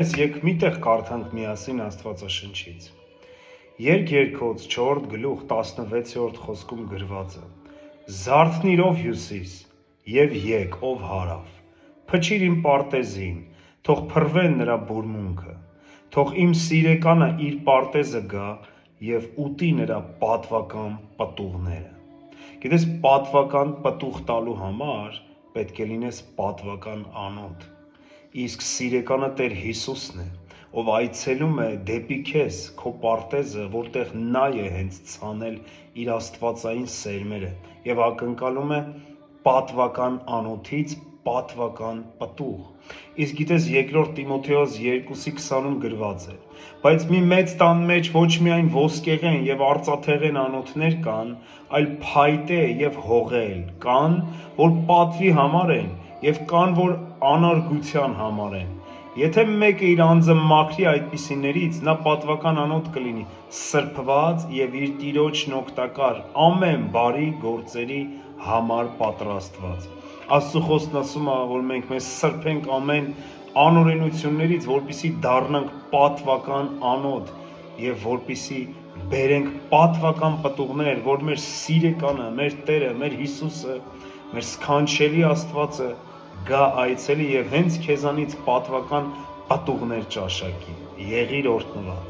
Եկ միտեղ կարդանք միասին Աստվածաշնչից։ Երգերքոց 4 գլուխ 16-րդ խոսքում գրված է. Զարթնիր ով հյուսիս և եկ ով հարավ, փչիր իմ պարտեզին, թող փռվեն նրա բուրմունքը, թող իմ սիրեկանը իր պարտեզը գա և ուտի նրա պատվական պտուղները։ Գիտես, պատվական պտուղ տալու համար պետք է լինես պատվական անոթ։ Իսկ սիրեկանը Տեր Հիսուսն է, ով այցելում է դեպի քեզ, քո պարտեզը, որտեղ նա է հենց ցանել իր աստվածային սերմերը և ակնկալում է պատվական անոթից պատվական պտուղ։ Իսկ գիտես, 2 Տիմոթեոս 2:20-ում գրված է. բայց մի մեծ տան մեջ ոչ միայն ոսկեղեն և արծաթեղեն անոթներ կան, այլ փայտե և հողել կան, որ պատվի համար են, և կան, որ անարգության համար են։ Եթե մեկը իր անձը մաքրի այդպիսիներից, նա պատվական անոթ կլինի, սրբված և իր Տիրոջն օգտակար ամեն բարի գործերի համար պատրաստված։ Աստծու խոսքն ասում է, որ մենք մեզ սրբենք ամեն անօրենություններից, որպեսզի դառնանք պատվական անոթ և որպեսզի բերենք պատվական պտուղներ, որ մեր սիրեկանը, մեր Տերը, մեր Հիսուսը, մեր սքանչելի Աստվածը գա այցելի և հենց քեզանից պատվական պտուղներ ճաշակի։ Եղիր օրհնված։